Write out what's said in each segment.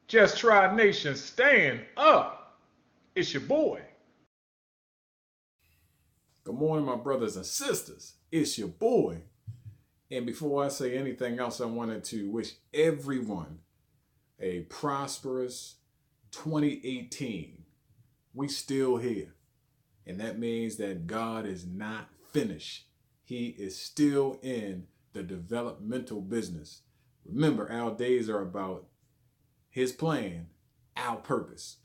Just Try Nation, stand up. It's your boy. Good morning, my brothers and sisters. It's your boy. And before I say anything else, I wanted to wish everyone a prosperous 2018. We still here. And that means that God is not finished. He is still in the developmental business. Remember, our days are about his plan, our purpose.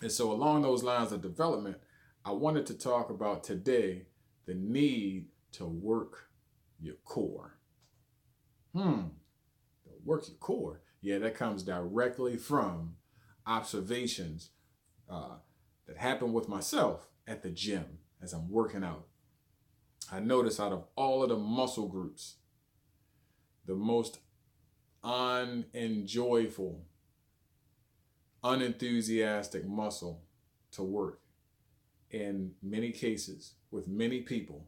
And so, along those lines of development, I wanted to talk about today the need to work your core. Work your core. Yeah, that comes directly from observations uh, that happen with myself at the gym as I'm working out. I notice out of all of the muscle groups, the most unenjoyable, unenthusiastic muscle to work in many cases with many people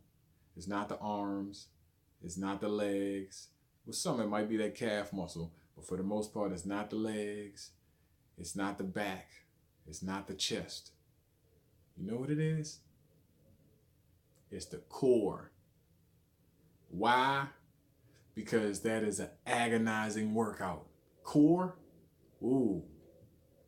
is not the arms, it's not the legs. With some, it might be that calf muscle, but for the most part, it's not the legs, it's not the back, it's not the chest. You know what it is? It's the core. Why? Because that is an agonizing workout. Core? Ooh,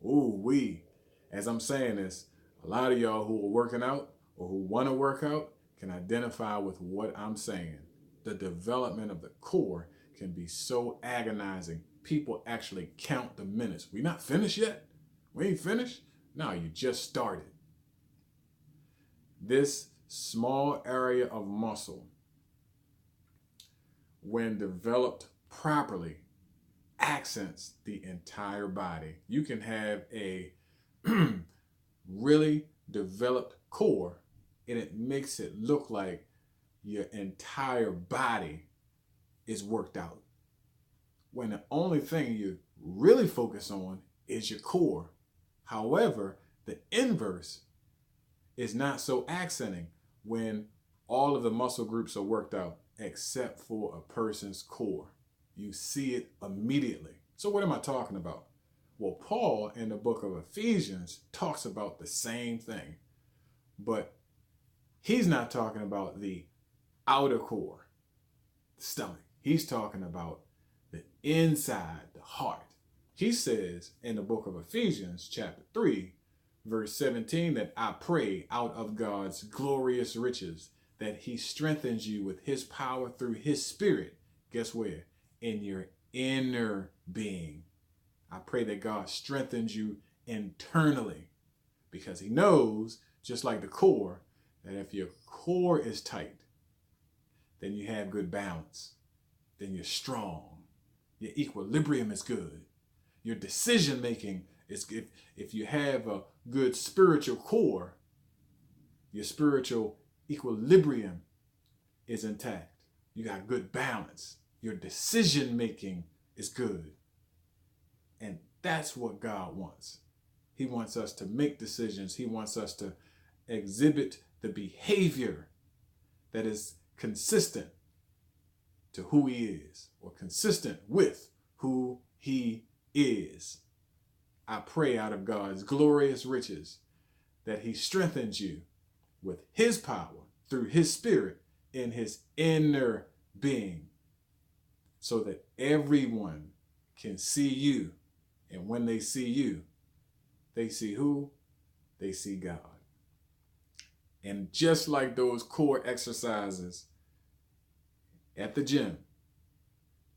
we. As I'm saying this, a lot of y'all who are working out or who want to work out can identify with what I'm saying. The development of the core can be so agonizing. People actually count the minutes. We not finished yet? We ain't finished? No, you just started. This small area of muscle, when developed properly, accents the entire body. You can have a really developed core and it makes it look like your entire body is worked out. When the only thing you really focus on is your core. However, the inverse is not so accenting when all of the muscle groups are worked out except for a person's core. You see it immediately. So, what am I talking about? Well, Paul in the book of Ephesians talks about the same thing, but he's not talking about the outer core, the stomach. He's talking about the inside, the heart. He says in the book of Ephesians, chapter 3, verse 17, that I pray out of God's glorious riches that he strengthens you with his power through his spirit. Guess where? In your inner being. I pray that God strengthens you internally because he knows, just like the core, that if your core is tight, then you have good balance. Then you're strong. Your equilibrium is good. Your decision making is good. If you have a good spiritual core, your spiritual equilibrium is intact. You got good balance. Your decision making is good. And that's what God wants. He wants us to make decisions. He wants us to exhibit the behavior that is consistent to who he is or consistent with who he is. I pray out of God's glorious riches that he strengthens you with his power through his spirit in his inner being so that everyone can see you. And when they see you, they see who? They see God. And just like those core exercises at the gym,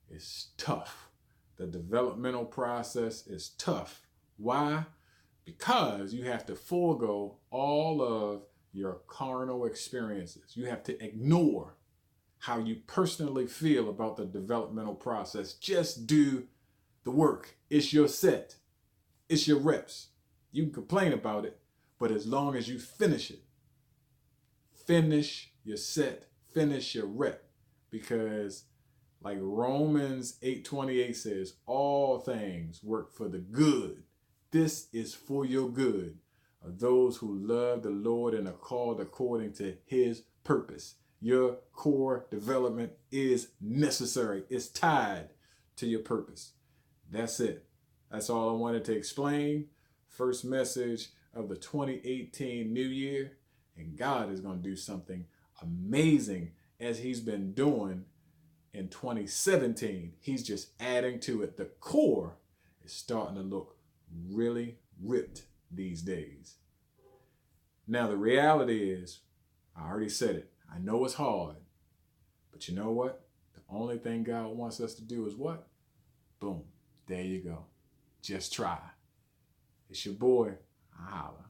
it's tough. The developmental process is tough. Why? Because you have to forego all of your carnal experiences. You have to ignore how you personally feel about the developmental process. Just do the work. It's your set. It's your reps. You can complain about it, but as long as you finish it, finish your set, finish your rep. Because like Romans 8:28 says, all things work for the good. This is for your good of those who love the Lord and are called according to his purpose. Your core development is necessary. It's tied to your purpose. That's it. That's all I wanted to explain. First message of the 2018 new year. And God is going to do something amazing as he's been doing in 2017. He's just adding to it. The core is starting to look really ripped these days. Now, the reality is, I already said it. I know it's hard. But you know what? The only thing God wants us to do is what? Boom. There you go. Just try. It's your boy. I holla.